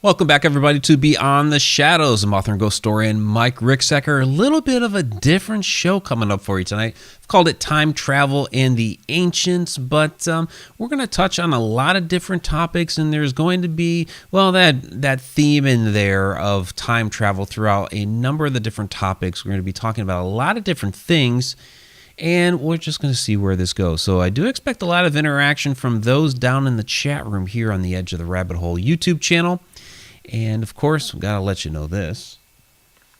Welcome back, everybody, to Beyond the Shadows, a Mothman Ghost Story, and Mike Ricksecker. A little bit of a different show coming up for you tonight. I've called it Time Travel and the Ancients, but we're going to touch on a lot of different topics, and there's going to be, well, that theme in there of time travel throughout a number of the different topics. We're going to be talking about a lot of different things, and we're just going to see where this goes. So I do expect a lot of interaction from those down in the chat room here on the Edge of the Rabbit Hole YouTube channel. And, of course, we've got to let you know this.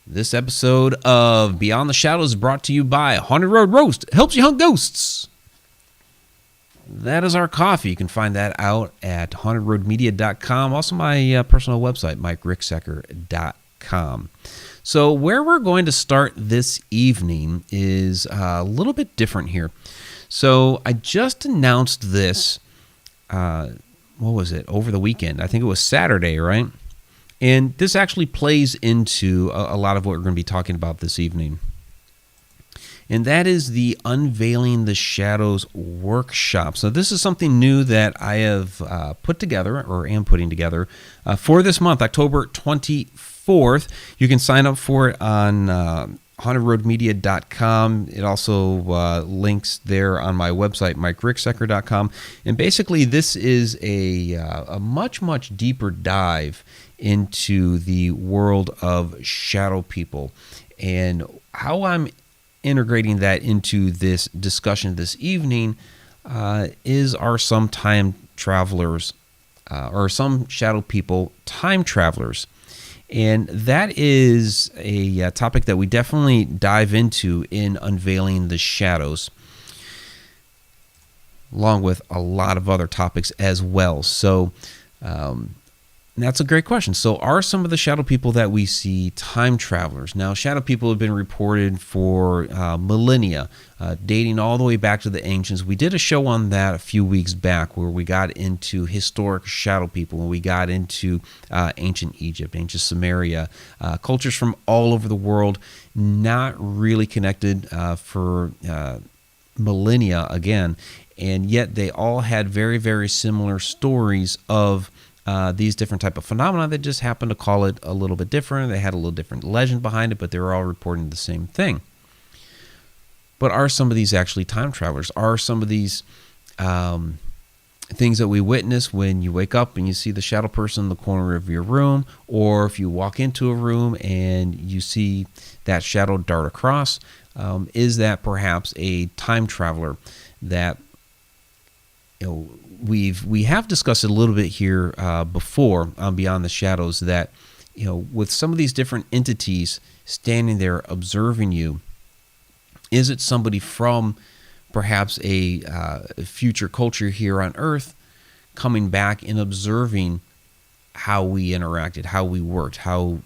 This episode of Beyond the Shadows is brought to you by Haunted Road Roast. It helps you hunt ghosts. That is our coffee. You can find that out at hauntedroadmedia.com. Also, my personal website, mikericksecker.com. So where we're going to start this evening is a little bit different here. So I just announced this, what was it, over the weekend. I think it was Saturday, right? And this actually plays into a lot of what we're going to be talking about this evening. And that is the Unveiling the Shadows workshop. So this is something new that I have put together, or am putting together, for this month, October 24th. You can sign up for it on hauntedroadmedia.com. It also links there on my website, mikericksecker.com. And basically, this is a much, much deeper dive into the world of shadow people. And how I'm integrating that into this discussion this evening are some time travelers, or some shadow people time travelers. And that is a topic that we definitely dive into in Unveiling the Shadows, along with a lot of other topics as well. So that's a great question. So are some of the shadow people that we see time travelers? Now, shadow people have been reported for millennia, dating all the way back to the ancients. We did a show on that a few weeks back where we got into historic shadow people, and we got into ancient Egypt, ancient Sumeria, cultures from all over the world, not really connected for millennia again, and yet they all had very, very similar stories of these different type of phenomena that just happened to call it a little bit different. They had a little different legend behind it, but they were all reporting the same thing. But are some of these actually time travelers? Are some of these things that we witness when you wake up and you see the shadow person in the corner of your room, or if you walk into a room and you see that shadow dart across, is that perhaps a time traveler that, you know, we have discussed it a little bit here before on Beyond the Shadows, that, you know, with some of these different entities standing there observing you, is it somebody from perhaps a future culture here on Earth coming back and observing how we interacted, how we worked, how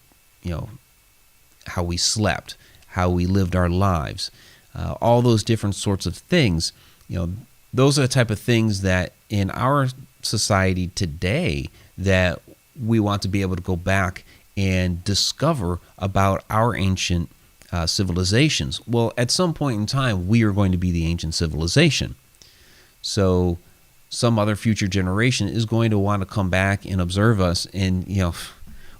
we slept, how we lived our lives, all those different sorts of things? You know, those are the type of things that in our society today that we want to be able to go back and discover about our ancient civilizations. Well, at some point in time, we are going to be the ancient civilization. So some other future generation is going to want to come back and observe us. And, you know,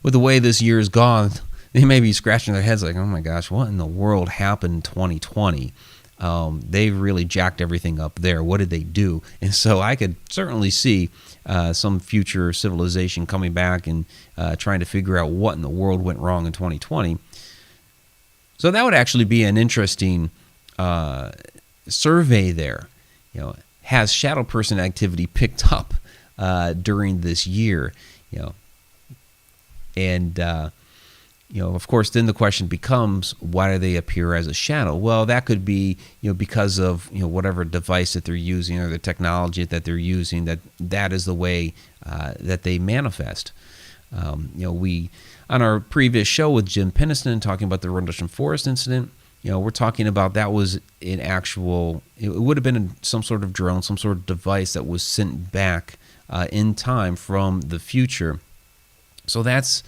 with the way this year has gone, they may be scratching their heads like, oh my gosh, what in the world happened in 2020? They really jacked everything up there. What did they do? And so I could certainly see some future civilization coming back and trying to figure out what in the world went wrong in 2020. So that would actually be an interesting survey there. You know, has shadow person activity picked up during this year? You know, and you know, of course, then the question becomes, why do they appear as a shadow? Well, that could be, you know, because of, you know, whatever device that they're using or the technology that they're using, that is the way that they manifest. You know, we, on our previous show with Jim Penniston talking about the Rendlesham Forest incident, you know, we're talking about that was an actual, it would have been some sort of drone, some sort of device that was sent back in time from the future. So that's,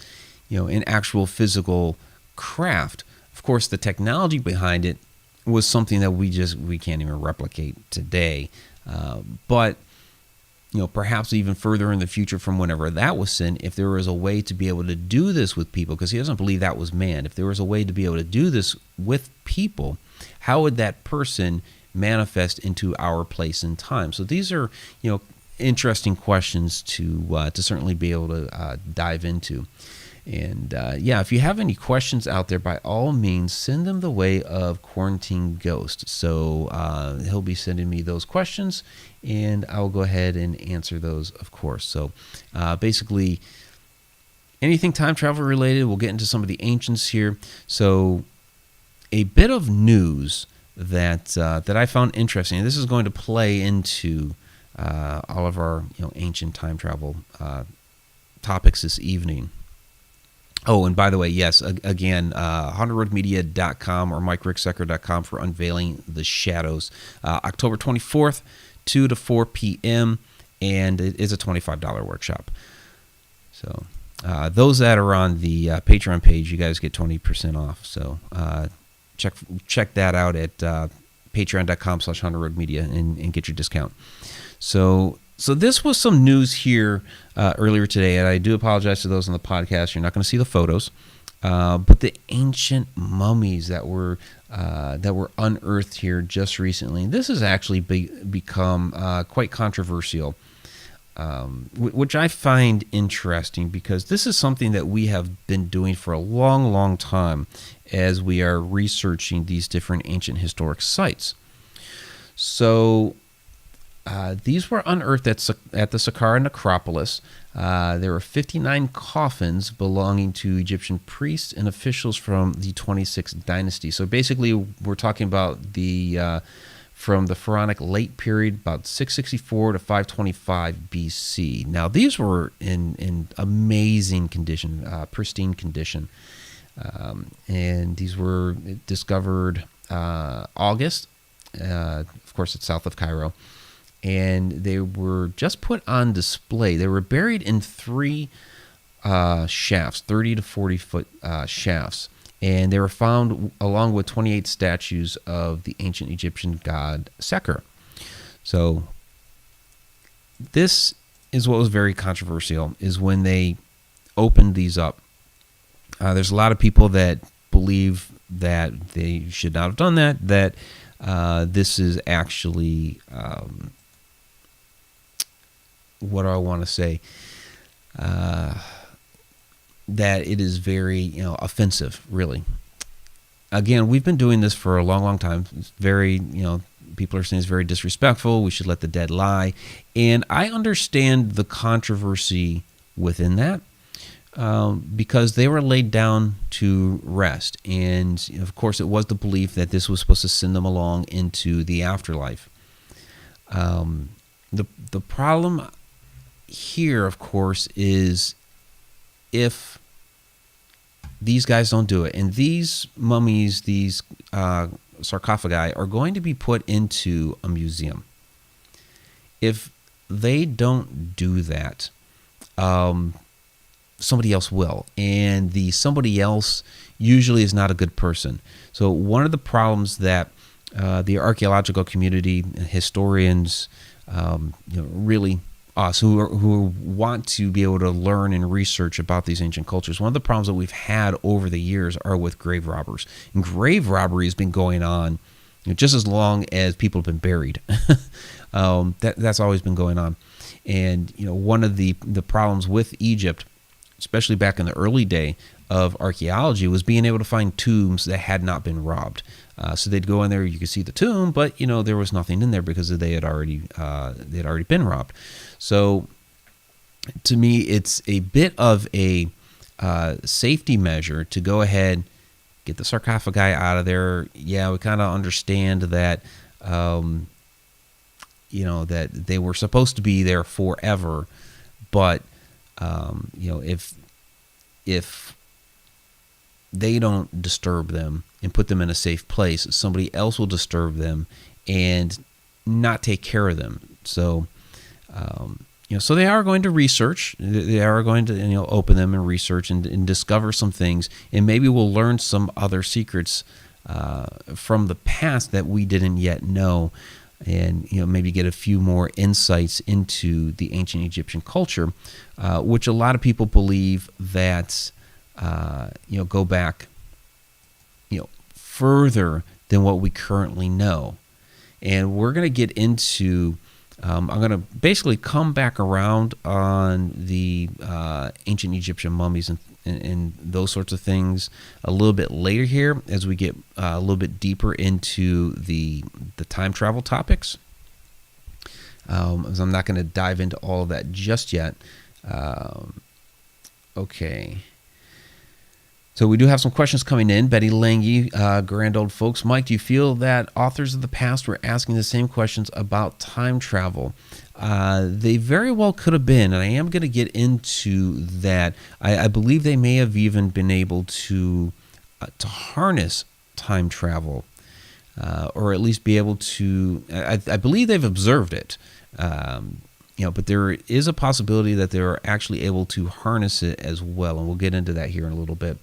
you know, an actual physical craft. Of course, the technology behind it was something that we can't even replicate today. But perhaps even further in the future from whenever that was sin, if there was a way to be able to do this with people, because he doesn't believe that was man. If there was a way to be able to do this with people, how would that person manifest into our place and time? So these are, interesting questions to certainly be able to dive into. And if you have any questions out there, by all means, send them the way of Quarantine Ghost. So he'll be sending me those questions, and I'll go ahead and answer those, of course. So basically, anything time travel related, we'll get into some of the ancients here. So a bit of news that I found interesting, and this is going to play into all of our ancient time travel topics this evening. Oh, and by the way, yes, again, HauntedRoadMedia.com or MikeRickSecker.com for Unveiling the Shadows. October 24th, 2 to 4 p.m., and it is a $25 workshop. So those that are on the Patreon page, you guys get 20% off. So check that out at patreon.com/HauntedRoadMedia and get your discount. So this was some news here earlier today, and I do apologize to those on the podcast. You're not going to see the photos, but the ancient mummies that were unearthed here just recently. This has actually become quite controversial, which I find interesting, because this is something that we have been doing for a long, long time as we are researching these different ancient historic sites. So these were unearthed at the Saqqara necropolis. There were 59 coffins belonging to Egyptian priests and officials from the 26th dynasty. So basically, we're talking about from the pharaonic late period, about 664 to 525 BC. Now, these were in amazing condition, pristine condition, and these were discovered August. Of course, it's south of Cairo. And they were just put on display. They were buried in 3 shafts, 30 to 40 foot shafts. And they were found along with 28 statues of the ancient Egyptian god Seker. So this is what was very controversial, is when they opened these up. There's a lot of people that believe that they should not have done that this is actually... what do I want to say? That it is very, offensive, really. Again, we've been doing this for a long, long time. It's very, people are saying it's very disrespectful. We should let the dead lie. And I understand the controversy within that, because they were laid down to rest. And, of course, it was the belief that this was supposed to send them along into the afterlife. The problem here, of course, is if these guys don't do it, and these mummies, these sarcophagi, are going to be put into a museum. If they don't do that, somebody else will, and the somebody else usually is not a good person. So one of the problems that the archaeological community, historians, really us who want to be able to learn and research about these ancient cultures, one of the problems that we've had over the years are with grave robbers. And grave robbery has been going on just as long as people have been buried. That's always been going on. And one of the problems with Egypt, especially back in the early day of archaeology, was being able to find tombs that had not been robbed. So they'd go in there, you could see the tomb, but there was nothing in there because they had already been robbed. So to me, it's a bit of a safety measure to go ahead, get the sarcophagi out of there. Yeah, we kind of understand that that they were supposed to be there forever, but if they don't disturb them and put them in a safe place, somebody else will disturb them and not take care of them. So, so they are going to research. They are going to, open them and research and discover some things, and maybe we'll learn some other secrets from the past that we didn't yet know. and maybe get a few more insights into the ancient Egyptian culture, which a lot of people believe that go back further than what we currently know. And we're going to get into I'm going to basically come back around on the ancient Egyptian mummies and those sorts of things a little bit later here as we get a little bit deeper into the time travel topics. As I'm not going to dive into all of that just yet. Okay. So we do have some questions coming in. Betty Lange, grand old folks. Mike, do you feel that authors of the past were asking the same questions about time travel? They very well could have been, and I am going to get into that. I believe they may have even been able to harness time travel, or at least be able to. I believe they've observed it. But there is a possibility that they're actually able to harness it as well, and we'll get into that here in a little bit.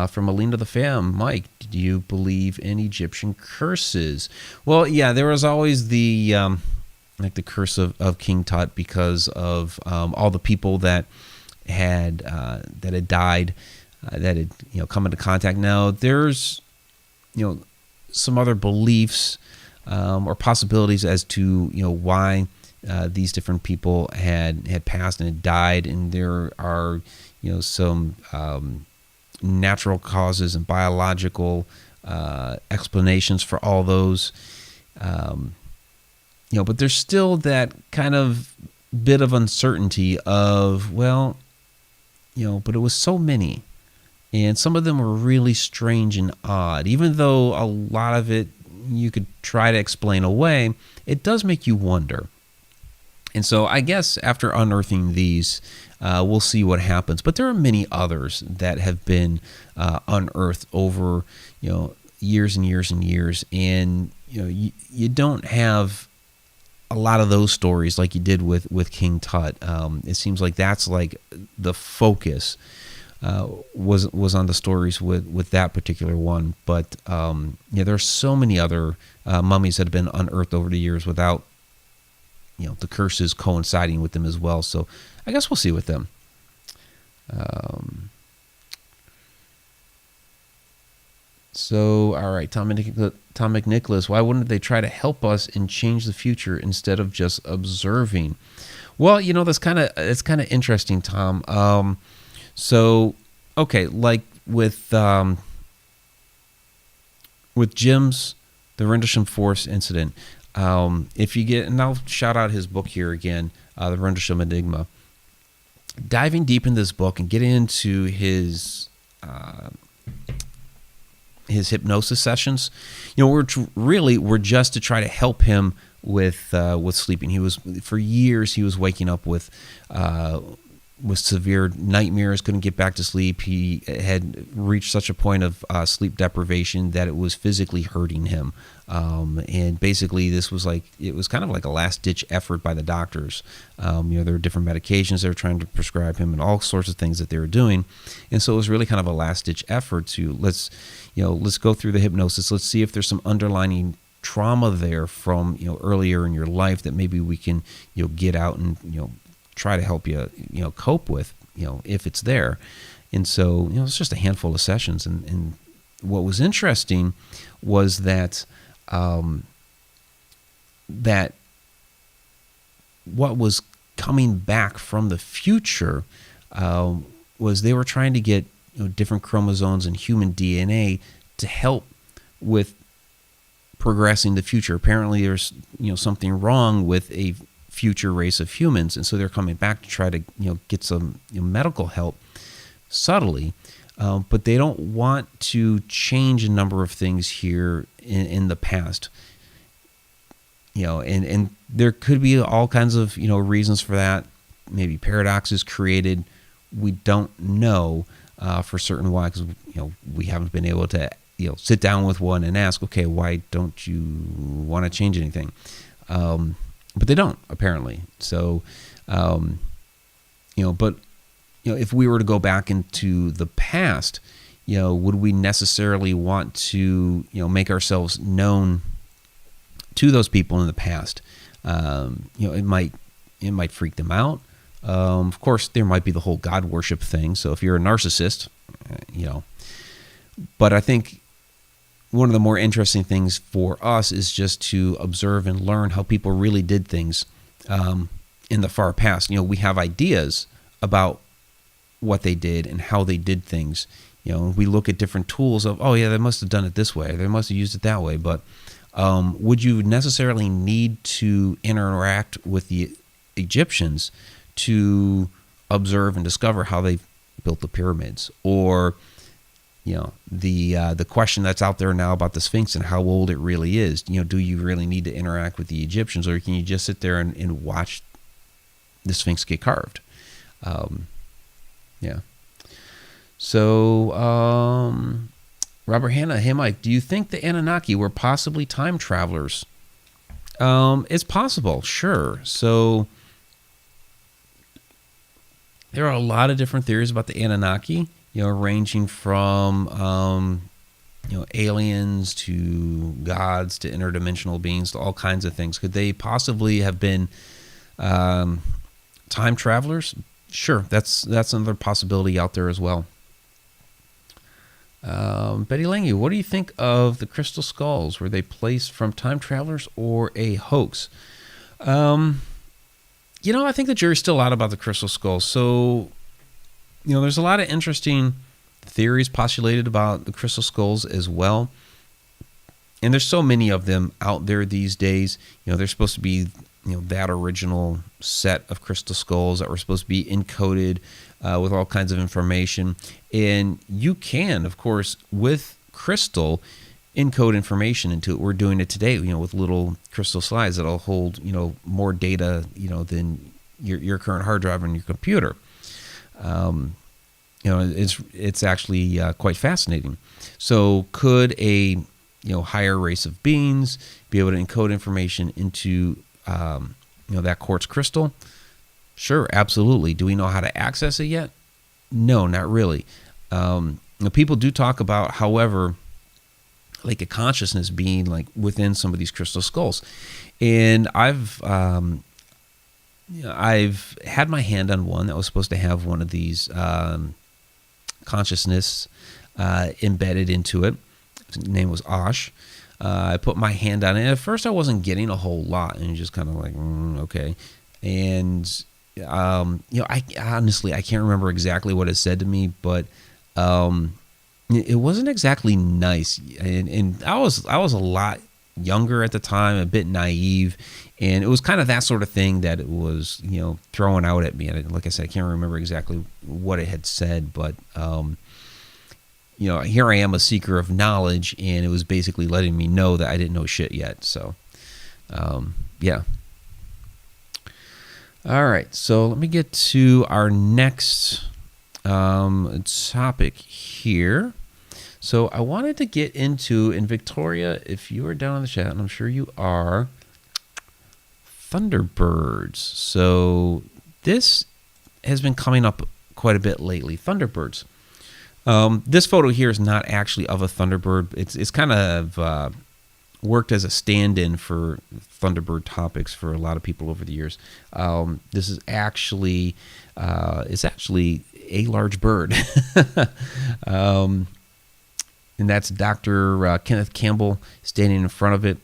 From Alina the Fam, Mike, do you believe in Egyptian curses? Well, yeah, there was always the the curse of King Tut because of all the people that had died, that had come into contact. Now there's some other beliefs or possibilities as to why these different people had passed and had died, and there are some natural causes and biological explanations for all those. But there's still that kind of bit of uncertainty of, but it was so many. And some of them were really strange and odd. Even though a lot of it you could try to explain away, it does make you wonder. And so I guess after unearthing these, we'll see what happens. But there are many others that have been unearthed over years and years and years. And you don't have a lot of those stories like you did with King Tut. It seems like that's like the focus was on the stories with that particular one. But there are so many other mummies that have been unearthed over the years without the curses coinciding with them as well. So I guess we'll see with them. All right, Tom McNicholas, why wouldn't they try to help us and change the future instead of just observing? Well, it's kind of interesting, Tom. Okay, like with Jim's the Rendlesham Force incident. If you get, and I'll shout out his book here again, the Rendlesham Enigma. Diving deep in this book and getting into his hypnosis sessions, were just to try to help him with sleeping. He was, for years, he was waking up with severe nightmares, couldn't get back to sleep. He had reached such a point of sleep deprivation that it was physically hurting him. And basically this was it was kind of like a last ditch effort by the doctors. There were different medications they were trying to prescribe him and all sorts of things that they were doing. And so it was really kind of a last ditch effort to let's go through the hypnosis. Let's see if there's some underlying trauma there from, earlier in your life that maybe we can, get out and, try to help you, cope with, if it's there. And so, it's just a handful of sessions. And what was interesting was that what was coming back from the future was they were trying to get different chromosomes and human DNA to help with progressing the future. Apparently, there's something wrong with a future race of humans, and so they're coming back to try to get some medical help subtly. But they don't want to change a number of things here in the past. And there could be all kinds of reasons for that. Maybe paradoxes created. We don't know for certain why, because we haven't been able to sit down with one and ask, okay, why don't you want to change anything? But they don't, apparently. So, if we were to go back into the past, would we necessarily want to make ourselves known to those people in the past. It might freak them out. Of course, there might be the whole God worship thing. So if you're a narcissist, but I think one of the more interesting things for us is just to observe and learn how people really did things in the far past. We have ideas about what they did and how they did things. We look at different tools of, oh yeah, they must have done it this way. They must have used it that way. But would you necessarily need to interact with the Egyptians to observe and discover how they built the pyramids? Or the question that's out there now about the Sphinx and how old it really is. Do you really need to interact with the Egyptians, or can you just sit there and watch the Sphinx get carved? So, Robert Hanna, hey Mike, do you think the Anunnaki were possibly time travelers? It's possible, sure. So there are a lot of different theories about the Anunnaki, ranging from aliens to gods to interdimensional beings to all kinds of things. Could they possibly have been time travelers? Sure, that's another possibility out there as well. Betty Lange, what do you think of the crystal skulls? Were they placed from time travelers or a hoax? I think the jury's still out about the crystal skulls. So, there's a lot of interesting theories postulated about the crystal skulls as well. And there's so many of them out there these days. They're supposed to be, that original set of crystal skulls that were supposed to be encoded with all kinds of information. And you can, of course, with crystal, encode information into it. We're doing it today, with little crystal slides that'll hold, more data, than your current hard drive on your computer. It's actually quite fascinating. So could a higher race of beings be able to encode information into that quartz crystal? Sure, absolutely. Do we know how to access it yet? No, not really. People do talk about, however, like a consciousness being like within some of these crystal skulls, and I've had my hand on one that was supposed to have one of these consciousness embedded into it. His name was Osh. I put my hand on it. At first, I wasn't getting a whole lot, and just kind of like, okay. And I honestly can't remember exactly what it said to me, but it wasn't exactly nice. And I was a lot younger at the time, a bit naive, and it was kind of that sort of thing that it was throwing out at me. And like I said, I can't remember exactly what it had said, but here I am, a seeker of knowledge, and it was basically letting me know that I didn't know shit yet. So yeah. All right, so let me get to our next topic here. So I wanted to get into, and Victoria, if you are down in the chat, and I'm sure you are, Thunderbirds. So this has been coming up quite a bit lately, Thunderbirds. This photo here is not actually of a Thunderbird. It's kind of worked as a stand-in for Thunderbird topics for a lot of people over the years. This is actually a large bird, and that's Dr. Kenneth Campbell standing in front of it.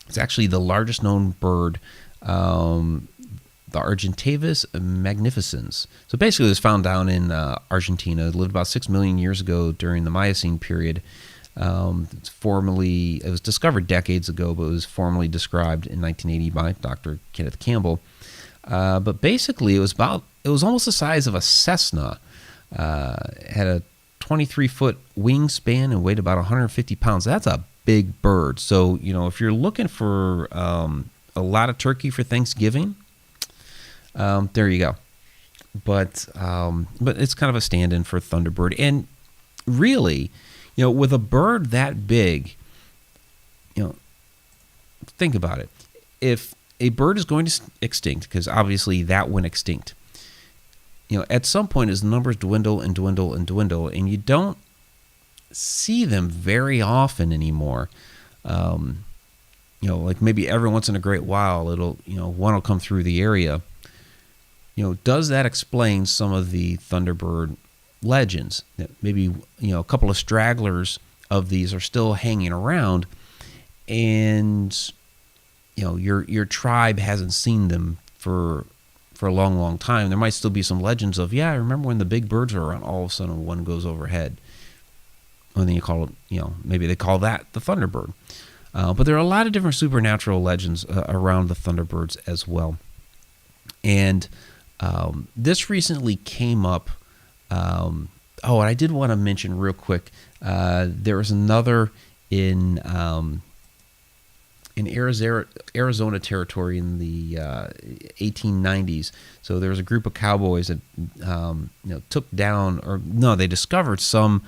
It's actually the largest known bird, the Argentavis magnificens. So basically, it was found down in Argentina. It lived about 6 million years ago during the Miocene period. It was discovered decades ago, but it was formally described in 1980 by Dr. Kenneth Campbell. But basically, it was almost the size of a Cessna. It had a 23-foot wingspan and weighed about 150 pounds. That's a big bird. So, if you're looking for a lot of turkey for Thanksgiving, there you go. But it's kind of a stand-in for Thunderbird. And really, with a bird that big, think about it. If a bird is going to extinct, because obviously that went extinct, at some point as numbers dwindle and dwindle and dwindle, and you don't see them very often anymore, like maybe every once in a great while, one will come through the area. Does that explain some of the Thunderbird legends? That maybe, a couple of stragglers of these are still hanging around, and, your tribe hasn't seen them for a long, long time. There might still be some legends of, I remember when the big birds were around, all of a sudden one goes overhead. And then you call it, maybe they call that the Thunderbird. But there are a lot of different supernatural legends around the Thunderbirds as well. And this recently came up. And I did want to mention real quick, there was another in Arizona territory in the 1890s. So there was a group of cowboys that took down, they discovered some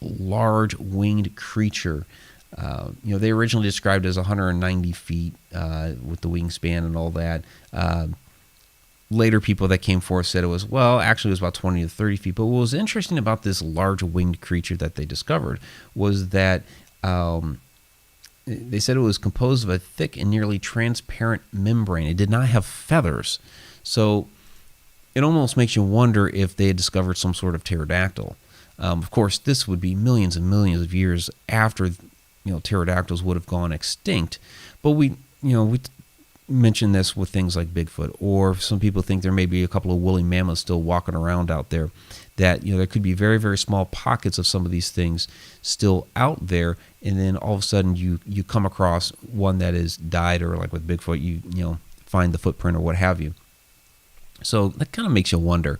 large winged creature. They originally described it as 190 feet with the wingspan and all that. Later, people that came forth said it was about 20 to 30 feet. But what was interesting about this large winged creature that they discovered was that they said it was composed of a thick and nearly transparent membrane. It did not have feathers. So it almost makes you wonder if they had discovered some sort of pterodactyl. Of course, this would be millions and millions of years after pterodactyls would have gone extinct. But we mentioned this with things like Bigfoot, or some people think there may be a couple of woolly mammoths still walking around out there, that there could be very, very small pockets of some of these things still out there, and then all of a sudden you come across one that is died, or like with Bigfoot, you find the footprint or what have you. So that kind of makes you wonder,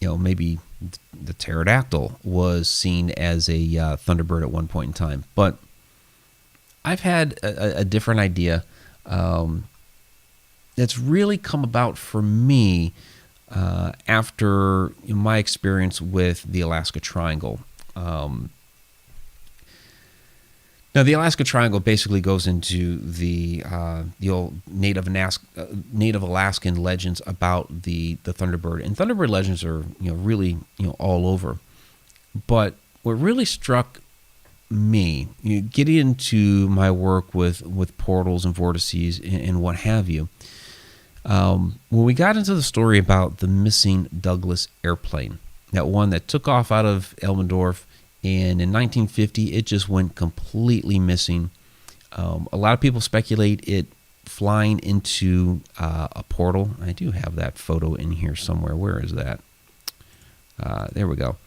maybe the pterodactyl was seen as a Thunderbird at one point in time. But I've had a different idea that's really come about for me after my experience with the Alaska Triangle. Now, the Alaska Triangle basically goes into the old Native Alaskan legends about the Thunderbird, and Thunderbird legends are really all over. But what really struck me, getting into my work with portals and vortices and what have you, when we got into the story about the missing Douglas airplane, that one that took off out of Elmendorf, and in 1950 it just went completely missing. A lot of people speculate it flying into a portal. I do have that photo in here somewhere. Where is that? There we go.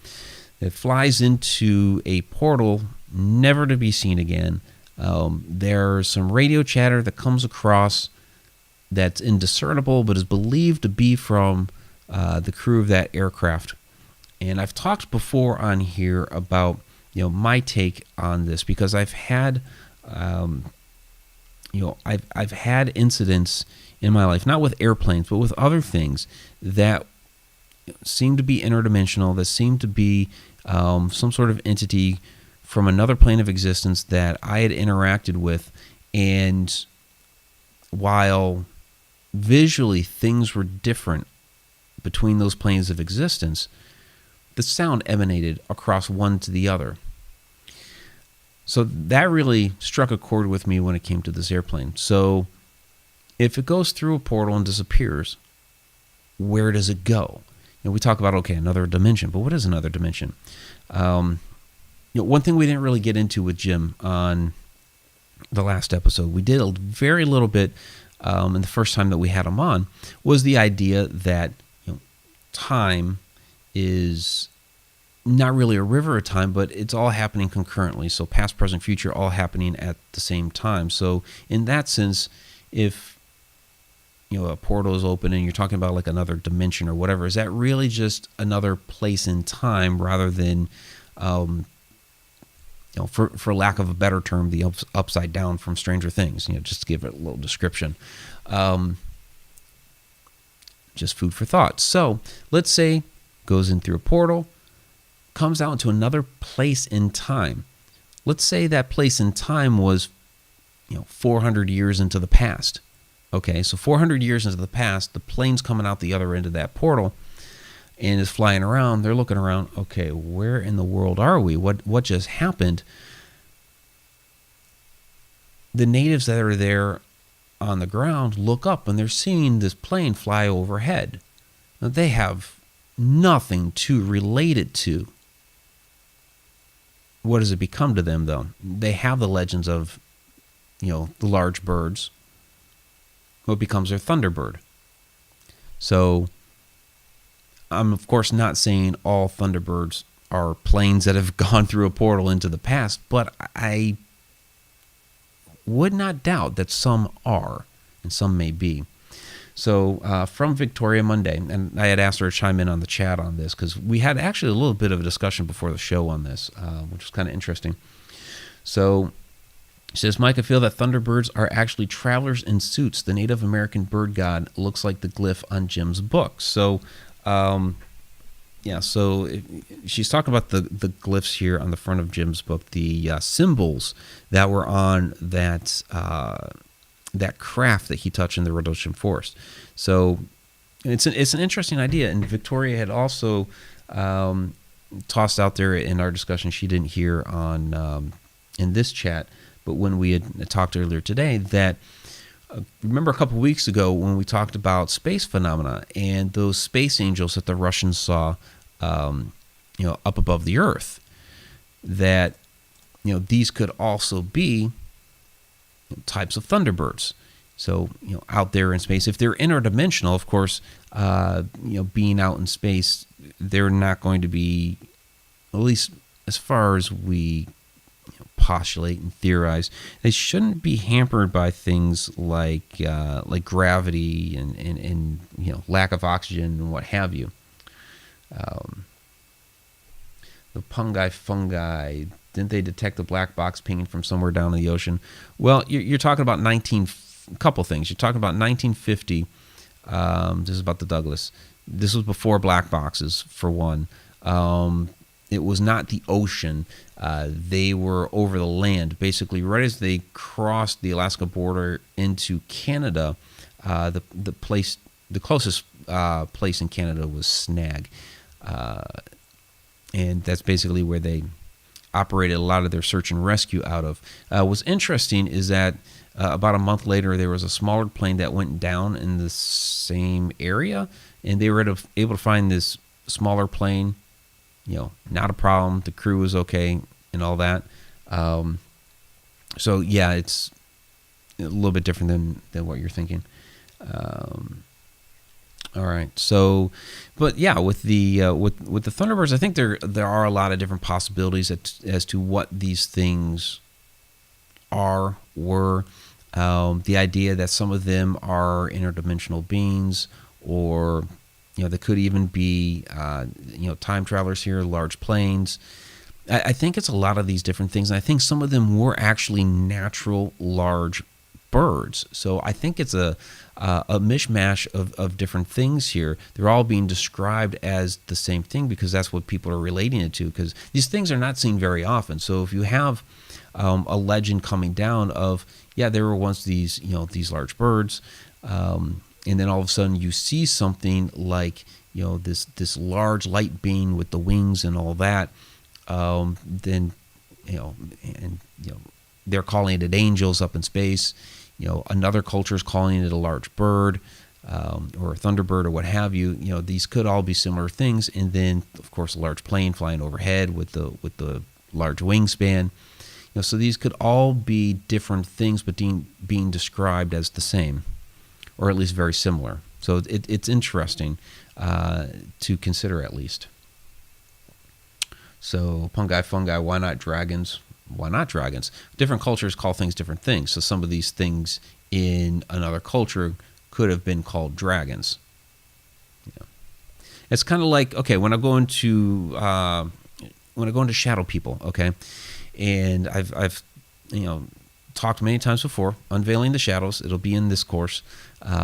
It flies into a portal, never to be seen again. There's some radio chatter that comes across that's indiscernible, but is believed to be from the crew of that aircraft. And I've talked before on here about my take on this, because I've had I've had incidents in my life, not with airplanes, but with other things that seem to be interdimensional, that seem to be some sort of entity from another plane of existence that I had interacted with. And while visually things were different between those planes of existence, the sound emanated across one to the other. So that really struck a chord with me when it came to this airplane. So if it goes through a portal and disappears, where does it go? We talk about, another dimension, but what is another dimension? One thing we didn't really get into with Jim on the last episode, we did a very little bit in the first time that we had him on, was the idea that time is not really a river of time, but it's all happening concurrently. So past, present, future, all happening at the same time. So in that sense, if a portal is open and you're talking about like another dimension or whatever, is that really just another place in time rather than, for lack of a better term, the upside down from Stranger Things, just to give it a little description. Just food for thought. So let's say goes in through a portal, comes out into another place in time. Let's say that place in time was 400 years into the past. Okay, so 400 years into the past, the plane's coming out the other end of that portal and is flying around. They're looking around. Okay, where in the world are we? What just happened? the natives that are there on the ground look up and they're seeing this plane fly overhead. Now, they have nothing to relate it to. What does it become to them, though? They have the legends of, the large birds. What becomes their Thunderbird? So, I'm of course not saying all Thunderbirds are planes that have gone through a portal into the past, but I would not doubt that some are, and some may be. So from Victoria Monday, and I had asked her to chime in on the chat on this, because we had actually a little bit of a discussion before the show on this, which was kind of interesting. So she says, Mike, I feel that Thunderbirds are actually travelers in suits. The Native American bird god looks like the glyph on Jim's book. So she's talking about the glyphs here on the front of Jim's book, the symbols that were on that craft that he touched in the Rhodosian Forest. So it's an interesting idea, and Victoria had also tossed out there in our discussion, she didn't hear on in this chat, but when we had talked earlier today, that remember a couple of weeks ago when we talked about space phenomena and those space angels that the Russians saw, up above the Earth, that these could also be types of Thunderbirds. So out there in space, if they're interdimensional, of course, being out in space, they're not going to be, at least as far as we postulate and theorize, they shouldn't be hampered by things like gravity and lack of oxygen and what have you. The fungi, didn't they detect a black box pinging from somewhere down in the ocean? Well, you're talking about couple things. You're talking about 1950. This is about the Douglas. This was before black boxes, for one. It was not the ocean. They were over the land. Basically, right as they crossed the Alaska border into Canada, the closest place in Canada was Snag. And that's basically where they operated a lot of their search and rescue out of. What's interesting is that about a month later, there was a smaller plane that went down in the same area, and they were able to find this smaller plane. Not a problem. The crew was okay and all that. So yeah, it's a little bit different than what you're thinking. All right. So, but yeah, with the Thunderbirds, I think there are a lot of different possibilities as to what these things were. The idea that some of them are interdimensional beings, or they could even be time travelers here, large planes. I think it's a lot of these different things, and I think some of them were actually natural large birds. So I think it's a mishmash of different things here. They're all being described as the same thing because that's what people are relating it to, because these things are not seen very often. So if you have a legend coming down of, there were once these large birds, and then all of a sudden you see something like this large light being with the wings and all that, then they're calling it angels up in space. Another culture is calling it a large bird, or a Thunderbird, or what have you. These could all be similar things. And then, of course, a large plane flying overhead with the large wingspan. So these could all be different things, but being described as the same, or at least very similar. So it's interesting to consider, at least. So fungi, why not dragons? Why not dragons? Different cultures call things different things. So some of these things in another culture could have been called dragons. It's kind of like, okay, when I go into shadow people, okay, and I've talked many times before, unveiling the shadows. It'll be in this course.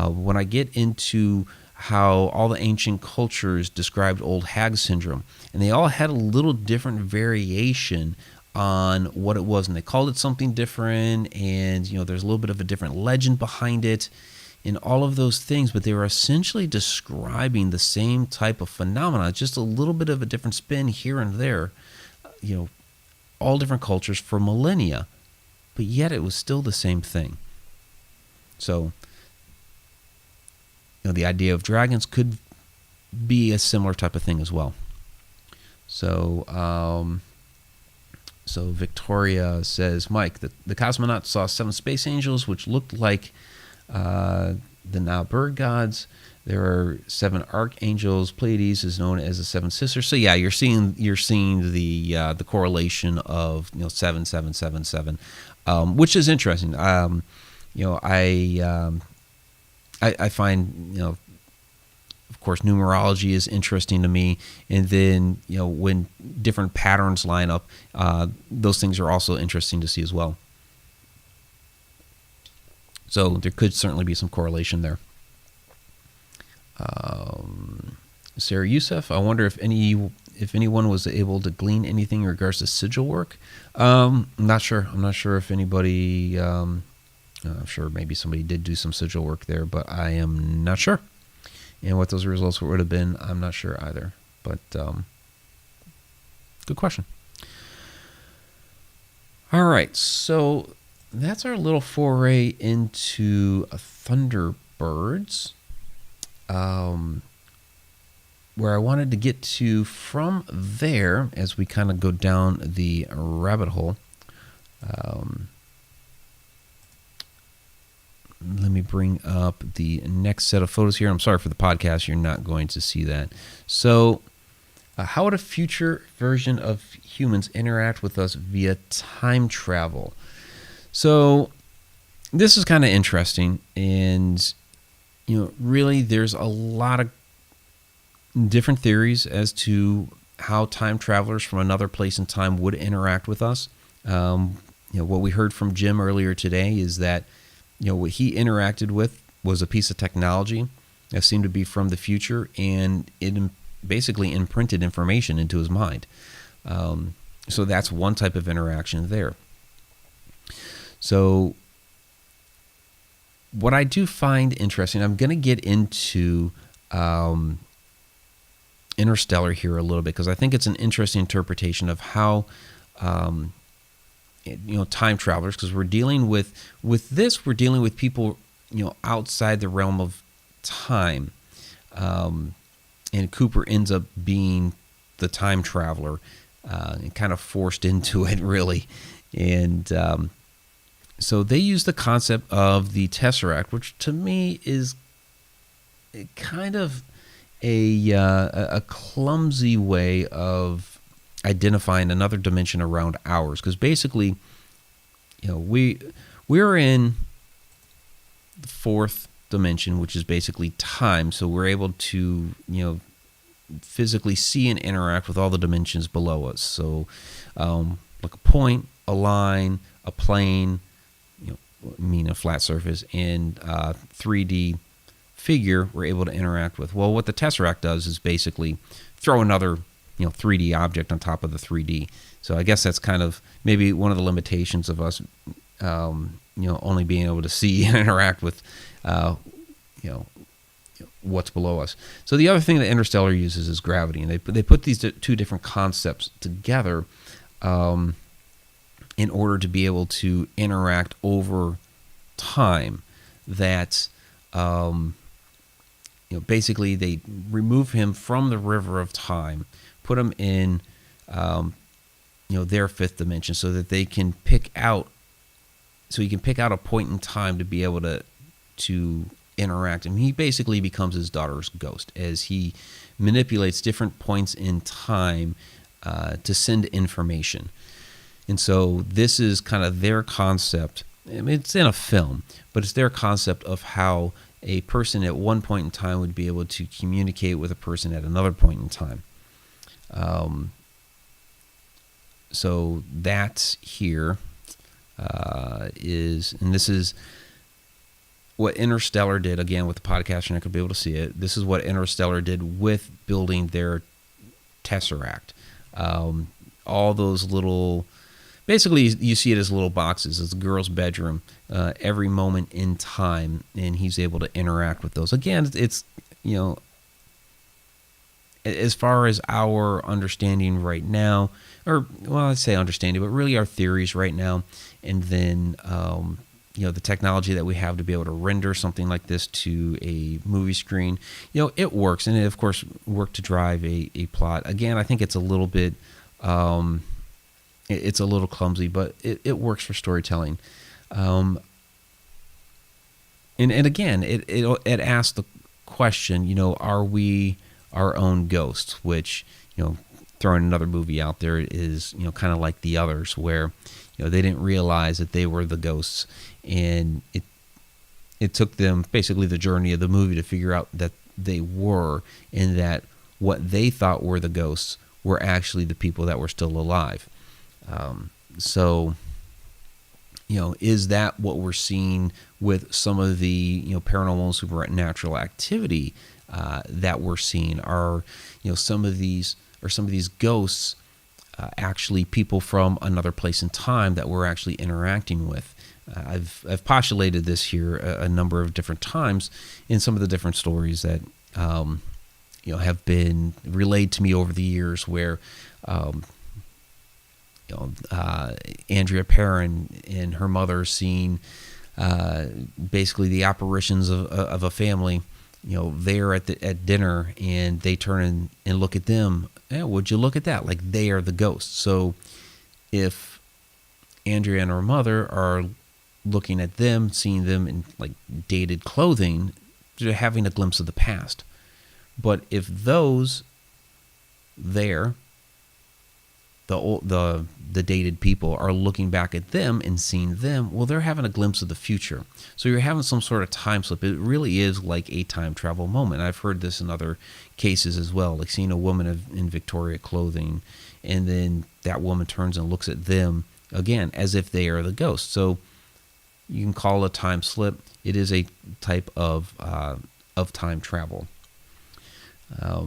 When I get into how all the ancient cultures described old hag syndrome, and they all had a little different variation on what it was, and they called it something different, and there's a little bit of a different legend behind it and all of those things, but they were essentially describing the same type of phenomena, just a little bit of a different spin here and there. All different cultures for millennia. but yet it was still the same thing. So, the idea of dragons could be a similar type of thing as well. So, Victoria says, Mike, the cosmonauts saw 7 space angels, which looked like the now bird gods. There are 7 archangels. Pleiades is known as the 7 sisters. So yeah, you're seeing the correlation of 7, 7, 7, 7, which is interesting. I find of course numerology is interesting to me, and then when different patterns line up, those things are also interesting to see as well. So there could certainly be some correlation there. Sarah Youssef, I wonder if anyone was able to glean anything in regards to sigil work. I'm not sure if anybody. I'm sure maybe somebody did do some sigil work there, but I am not sure. And what those results would have been, I'm not sure either. But good question. All right, so that's our little foray into Thunderbirds. Where I wanted to get to from there as we kind of go down the rabbit hole. Let me bring up the next set of photos here. I'm sorry for the podcast, you're not going to see that. So, how would a future version of humans interact with us via time travel? So, this is kind of interesting, and really there's a lot of different theories as to how time travelers from another place in time would interact with us. What we heard from Jim earlier today is that what he interacted with was a piece of technology that seemed to be from the future, and it basically imprinted information into his mind. So that's one type of interaction there. So what I do find interesting, I'm going to get into Interstellar here a little bit, because I think it's an interesting interpretation of how time travelers, because we're dealing with people outside the realm of time, and Cooper ends up being the time traveler and kind of forced into it, really. And so they use the concept of the Tesseract, which to me is kind of a clumsy way of identifying another dimension around ours, because basically, we're in the 4th dimension, which is basically time. So we're able to physically see and interact with all the dimensions below us. So like a point, a line, a plane, a flat surface, and 3D figure we're able to interact with. Well, what the Tesseract does is basically throw another 3D object on top of the 3D. So I guess that's kind of maybe one of the limitations of us only being able to see and interact with what's below us. So the other thing that Interstellar uses is gravity, and they put these 2 different concepts together in order to be able to interact over time. That basically they remove him from the river of time, put him in their 5th dimension, so that they can pick out a point in time to be able to interact. And he basically becomes his daughter's ghost as he manipulates different points in time to send information. And so this is kind of their concept. I mean, it's in a film, but it's their concept of how a person at one point in time would be able to communicate with a person at another point in time. So that here is, and this is what Interstellar did, again, with the podcast, you're not going to be able to see it. This is what Interstellar did with building their Tesseract. All those little, basically you see it as little boxes. It's a girl's bedroom every moment in time, and he's able to interact with those. Again, it's, as far as our understanding right now, or well, I'd say understanding, but really our theories right now, and then the technology that we have to be able to render something like this to a movie screen, it works, and it of course worked to drive a plot. Again, I think it's a little bit, it's a little clumsy, but it works for storytelling. And again, it asks the question, are we our own ghosts? Which, throwing another movie out there is, kind of like The Others, where, they didn't realize that they were the ghosts, and it took them basically the journey of the movie to figure out that they were, and that what they thought were the ghosts were actually the people that were still alive. So, is that what we're seeing with some of the, paranormal and supernatural activity that we're seeing? Are, some of these ghosts actually people from another place in time that we're actually interacting with? I've postulated this here a number of different times in some of the different stories that have been relayed to me over the years, where Andrea Perrin and her mother seeing basically the apparitions of a family, there at dinner, and they turn and look at them. Yeah, would you look at that? Like, they are the ghosts. So if Andrea and her mother are looking at them, seeing them in like dated clothing, they're having a glimpse of the past. But if those there, the dated people, are looking back at them and seeing them, well, they're having a glimpse of the future. So you're having some sort of time slip. It really is like a time travel moment. I've heard this in other cases as well, like seeing a woman in Victoria clothing, and then that woman turns and looks at them again as if they are the ghost. So you can call it a time slip. It is a type of time travel. But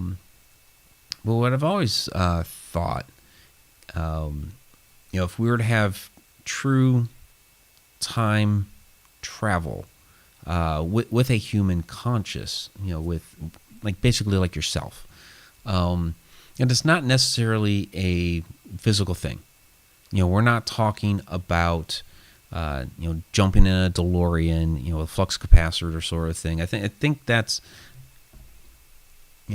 what I've always thought, if we were to have true time travel with a human conscious, with like basically like yourself, and it's not necessarily a physical thing. We're not talking about jumping in a DeLorean, a flux capacitor sort of thing. I think that's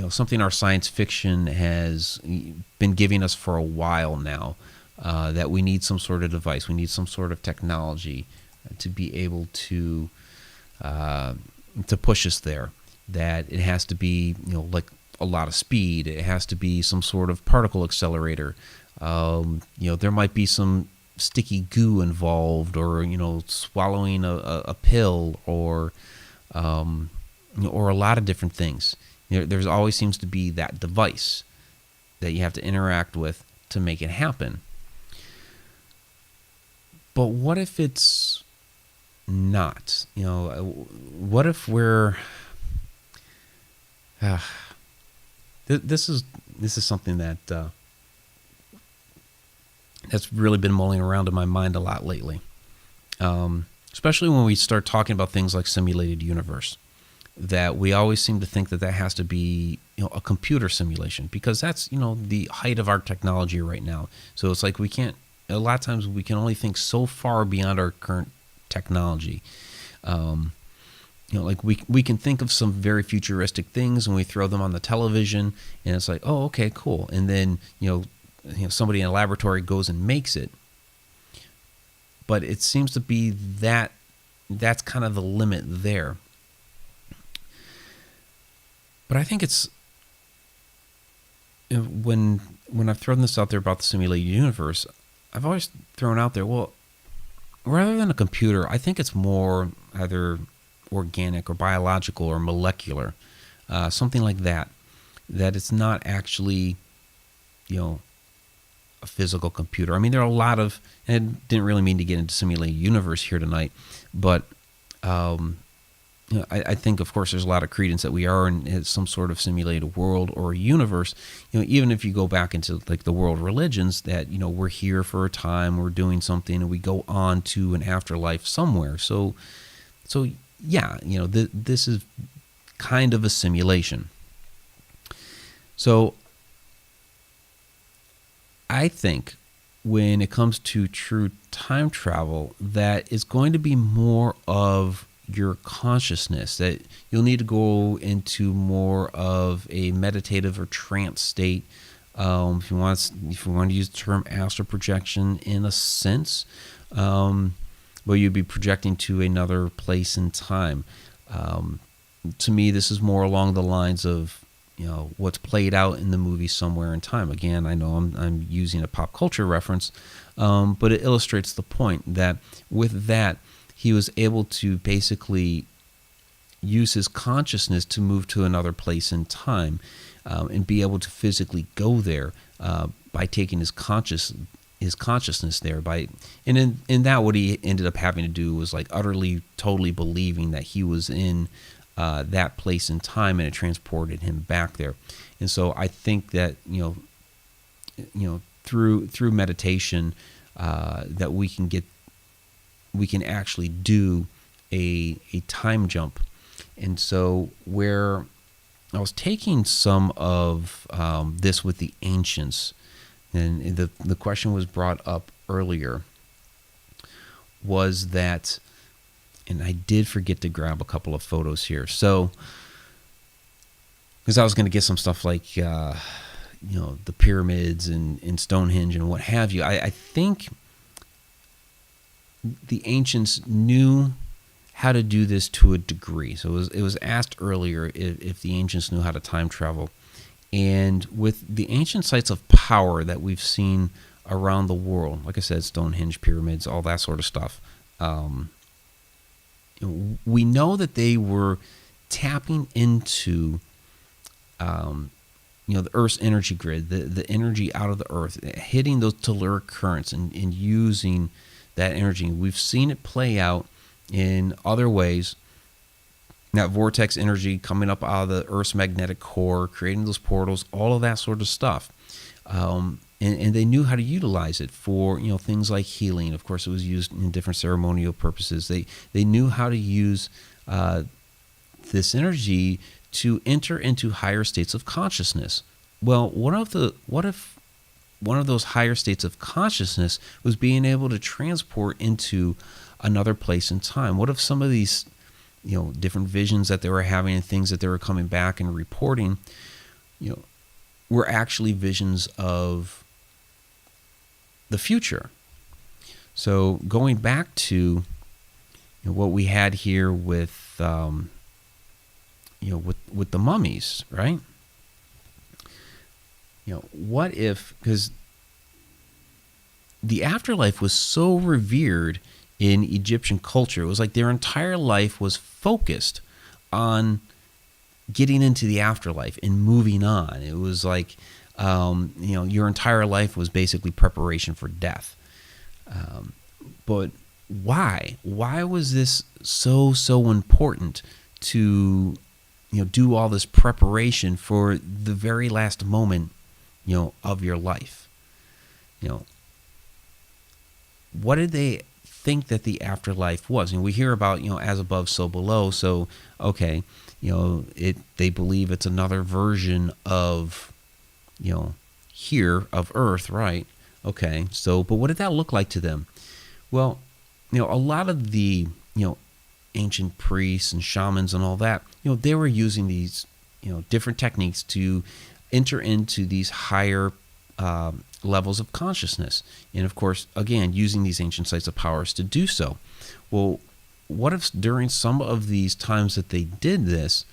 something our science fiction has been giving us for a while now, that we need some sort of device, we need some sort of technology to be able to push us there. That it has to be, like a lot of speed. It has to be some sort of particle accelerator. There might be some sticky goo involved, or swallowing a pill, or a lot of different things. There's always seems to be that device that you have to interact with to make it happen. But what if it's not? What if we're... This is something that that's really been mulling around in my mind a lot lately, especially when we start talking about things like simulated universe. That we always seem to think that has to be a computer simulation, because that's the height of our technology right now. So it's like a lot of times we can only think so far beyond our current technology. Like we can think of some very futuristic things, and we throw them on the television, and it's like, oh, okay, cool. And then somebody in a laboratory goes and makes it. But it seems to be that's kind of the limit there. But I think it's when I've thrown this out there about the simulated universe, I've always thrown out there, well, rather than a computer, I think it's more either organic or biological or molecular, something like that. That it's not actually, a physical computer. I mean, there are a lot of, and I didn't really mean to get into simulated universe here tonight, but I think, of course, there's a lot of credence that we are in some sort of simulated world or universe. Even if you go back into like the world religions, that we're here for a time, we're doing something, and we go on to an afterlife somewhere. So yeah, this is kind of a simulation. So I think when it comes to true time travel, that it's going to be more of your consciousness, that you'll need to go into more of a meditative or trance state. If you want to use the term astral projection in a sense, where you'd be projecting to another place in time. To me, this is more along the lines of what's played out in the movie Somewhere in Time. Again, I know I'm using a pop culture reference, but it illustrates the point that with that, he was able to basically use his consciousness to move to another place in time, and be able to physically go there by taking his consciousness there. And in that, what he ended up having to do was like utterly, totally believing that he was in that place in time, and it transported him back there. And so I think that through meditation, that we can actually do a time jump. And so where I was taking some of this with the ancients, and the question was brought up earlier, was that, and I did forget to grab a couple of photos here. So, because I was going to get some stuff like, the pyramids and Stonehenge and what have you. I think the ancients knew how to do this to a degree. So it was asked earlier if the ancients knew how to time travel. And with the ancient sites of power that we've seen around the world, like I said, Stonehenge, pyramids, all that sort of stuff, we know that they were tapping into the Earth's energy grid, the energy out of the Earth, hitting those telluric currents and using that energy. We've seen it play out in other ways. That vortex energy coming up out of the Earth's magnetic core, creating those portals, all of that sort of stuff. And they knew how to utilize it for things like healing. Of course, it was used in different ceremonial purposes. They knew how to use this energy to enter into higher states of consciousness. Well, what if one of those higher states of consciousness was being able to transport into another place in time? What if some of these different visions that they were having and things that they were coming back and reporting, were actually visions of the future? So going back to what we had here with with the mummies, right? What if, because the afterlife was so revered in Egyptian culture, it was like their entire life was focused on getting into the afterlife and moving on. It was like, your entire life was basically preparation for death. But why? Why was this so important to, do all this preparation for the very last moment, of your life? What did they think that the afterlife was? And we hear about, as above, so below. So, okay, they believe it's another version of, here of Earth, right? Okay, so, but what did that look like to them? Well, a lot of the, ancient priests and shamans and all that, they were using these, different techniques to enter into these higher levels of consciousness. And of course, again, using these ancient sites of powers to do so. Well, what if during some of these times that they did this,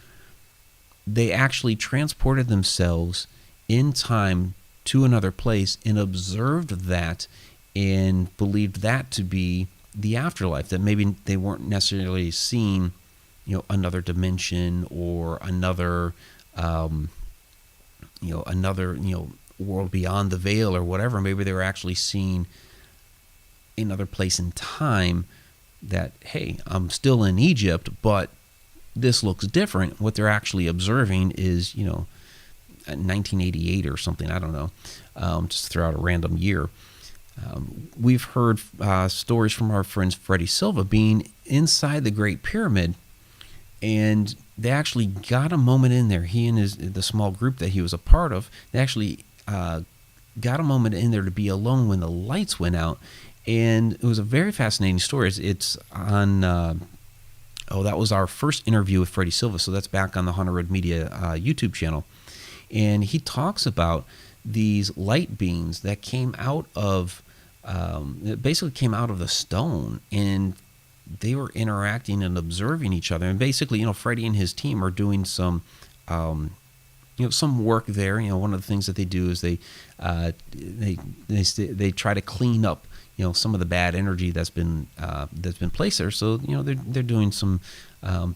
they actually transported themselves in time to another place and observed that and believed that to be the afterlife, that maybe they weren't necessarily seeing, another dimension or another, world beyond the veil or whatever. Maybe they were actually seeing another place in time that, hey, I'm still in Egypt, but this looks different. What they're actually observing is, 1988 or something. I don't know. Just throw out a random year. We've heard stories from our friend Freddie Silva being inside the Great Pyramid And they actually got a moment in there. He and the small group that he was a part of, they actually got a moment in there to be alone when the lights went out. And it was a very fascinating story. It's on, that was our first interview with Freddie Silva. So that's back on the Haunted Road Media YouTube channel. And he talks about these light beams that came out of, it basically came out of the stone, and they were interacting and observing each other. And basically, Freddie and his team are doing some, some work there. One of the things that they do is they try to clean up, some of the bad energy that's been placed there. So, they're doing some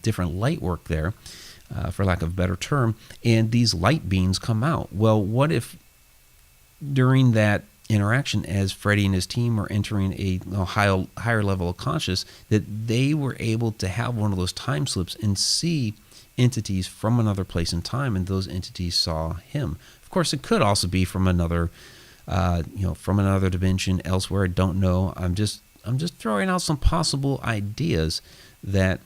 different light work there, for lack of a better term. And these light beams come out. Well, what if during that interaction, as Freddie and his team are entering a higher level of conscious, that they were able to have one of those time slips and see entities from another place in time, and those entities saw him. Of course, it could also be from another, from another dimension elsewhere. I don't know. I'm just throwing out some possible ideas that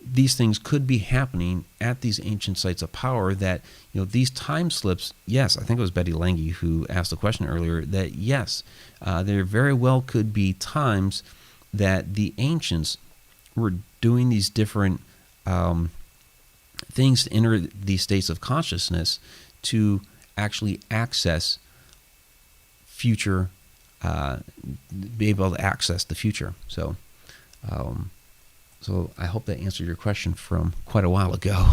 these things could be happening at these ancient sites of power, that, these time slips, yes, I think it was Betty Lange who asked the question earlier, that yes, there very well could be times that the ancients were doing these different things to enter these states of consciousness to actually access future, be able to access the future. So I hope that answered your question from quite a while ago.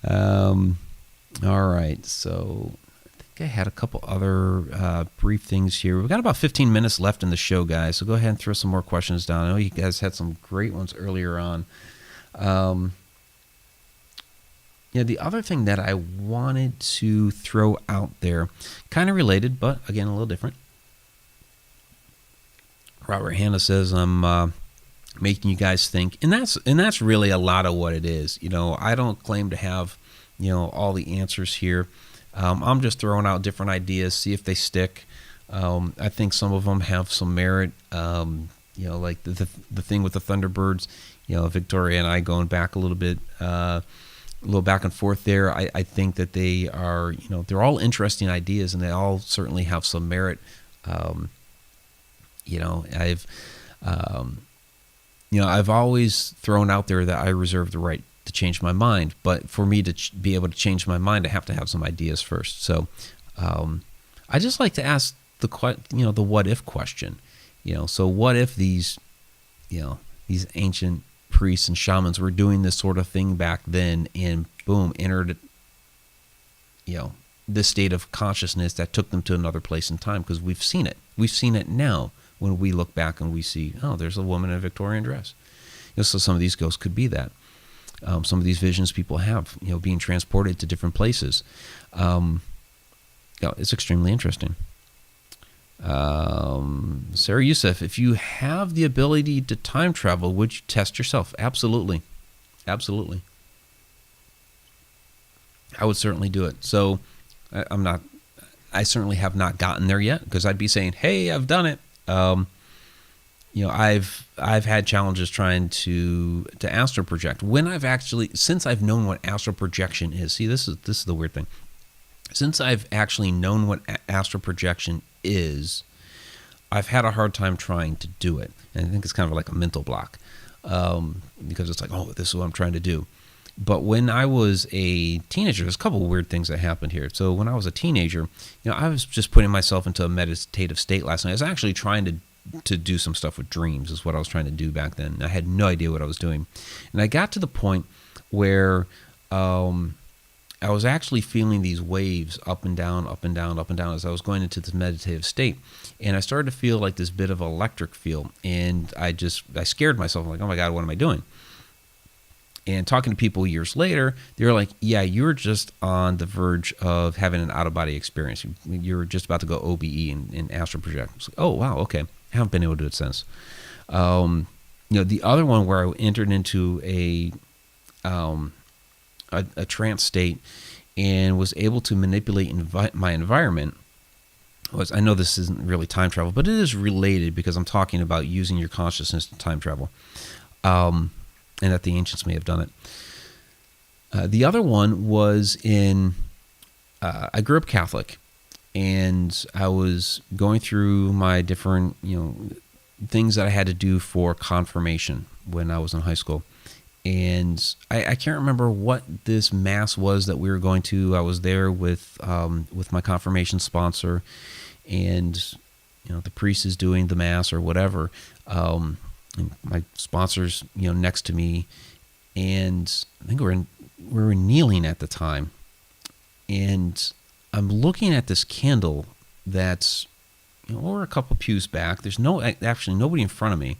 All right, so I think I had a couple other brief things here. We've got about 15 minutes left in the show, guys, so go ahead and throw some more questions down. I know you guys had some great ones earlier on. The other thing that I wanted to throw out there, kind of related, but again, a little different. Robert Hanna says, I'm making you guys think, and that's really a lot of what it is. I don't claim to have, all the answers here. I'm just throwing out different ideas, see if they stick. I think some of them have some merit. Like the thing with the Thunderbirds, Victoria and I going back a little bit, a little back and forth there. I think that they are, they're all interesting ideas, and they all certainly have some merit. I've always thrown out there that I reserve the right to change my mind, but for me to be able to change my mind, I have to have some ideas first. So I just like to ask the what if question. So what if these ancient priests and shamans were doing this sort of thing back then, and boom, entered this state of consciousness that took them to another place in time, because we've seen it. We've seen it now. When we look back and we see, there's a woman in a Victorian dress. So some of these ghosts could be that. Some of these visions people have, being transported to different places. It's extremely interesting. Sarah Youssef, if you have the ability to time travel, would you test yourself? Absolutely. Absolutely. I would certainly do it. So I certainly have not gotten there yet, because I'd be saying, hey, I've done it. I've had challenges trying to astral project. Since I've known what astral projection is. See, this is the weird thing. Since I've actually known what astral projection is, I've had a hard time trying to do it. And I think it's kind of like a mental block, because it's like, this is what I'm trying to do. But when I was a teenager, there's a couple of weird things that happened here. So when I was a teenager, I was just putting myself into a meditative state last night. I was actually trying to do some stuff with dreams, is what I was trying to do back then. I had no idea what I was doing. And I got to the point where I was actually feeling these waves up and down, up and down, up and down as I was going into this meditative state. And I started to feel like this bit of electric feel. And I scared myself. I'm like, oh my God, what am I doing? And talking to people years later, they were like, yeah, you were just on the verge of having an out-of-body experience. You were just about to go OBE in astral projection. Like, oh, wow, okay. I haven't been able to do it since. The other one where I entered into a trance state and was able to manipulate my environment was, I know this isn't really time travel, but it is related because I'm talking about using your consciousness to time travel. and that the ancients may have done it. The other one was I grew up Catholic, and I was going through my different, things that I had to do for confirmation when I was in high school. And I can't remember what this mass was that we were going to. I was there with my confirmation sponsor, and the priest is doing the mass or whatever. And my sponsor's next to me, and I think we were kneeling at the time, and I'm looking at this candle that's or a couple pews back. There's actually nobody in front of me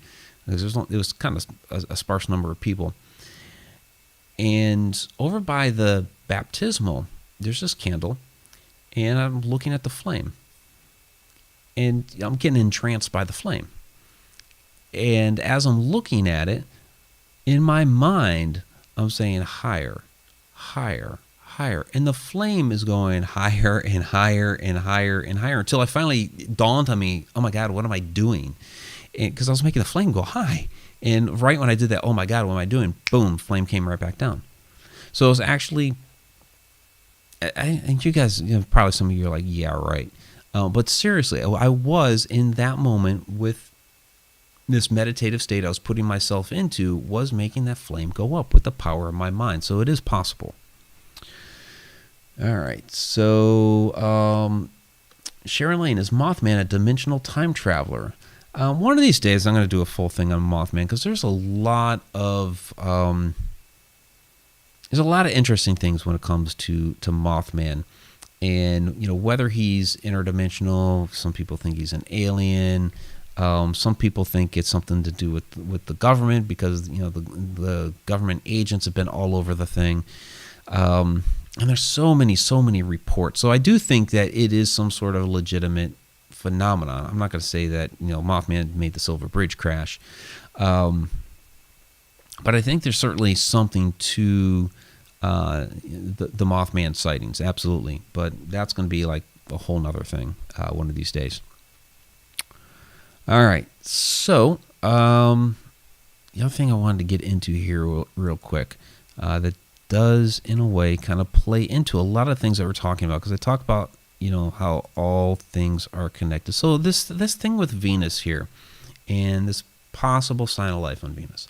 because it was kind of a sparse number of people. And over by the baptismal, there's this candle, and I'm looking at the flame, and I'm getting entranced by the flame. And as I'm looking at it, in my mind, I'm saying higher, higher, higher. And the flame is going higher and higher and higher and higher until I finally dawned on me, oh my God, what am I doing? Because I was making the flame go high. And right when I did that, oh my God, what am I doing? Boom, flame came right back down. So it was actually, I think you guys, probably some of you are like, yeah, right. But seriously, I was in that moment with this meditative state I was putting myself into, was making that flame go up with the power of my mind. So it is possible. All right. So Sharon Lane, is Mothman a dimensional time traveler? One of these days, I'm going to do a full thing on Mothman because there's a lot of interesting things when it comes to Mothman, and whether he's interdimensional. Some people think he's an alien. Some people think it's something to do with the government because the government agents have been all over the thing. And there's so many reports. So I do think that it is some sort of legitimate phenomenon. I'm not going to say that Mothman made the Silver Bridge crash, but I think there's certainly something to the Mothman sightings, absolutely. But that's going to be like a whole nother thing one of these days. All right, so the other thing I wanted to get into here real quick that does in a way kind of play into a lot of things that we're talking about, because I talk about how all things are connected. So this thing with Venus here and this possible sign of life on Venus.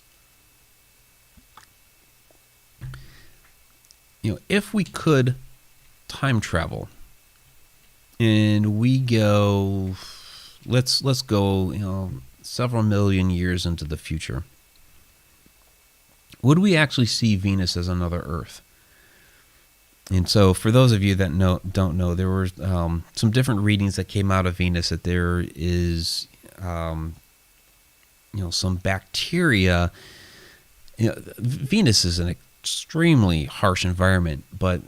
If we could time travel and we go, let's go, several million years into the future, would we actually see Venus as another Earth? And so for those of you that don't know, there were some different readings that came out of Venus that there is, some bacteria. Venus is an extremely harsh environment, but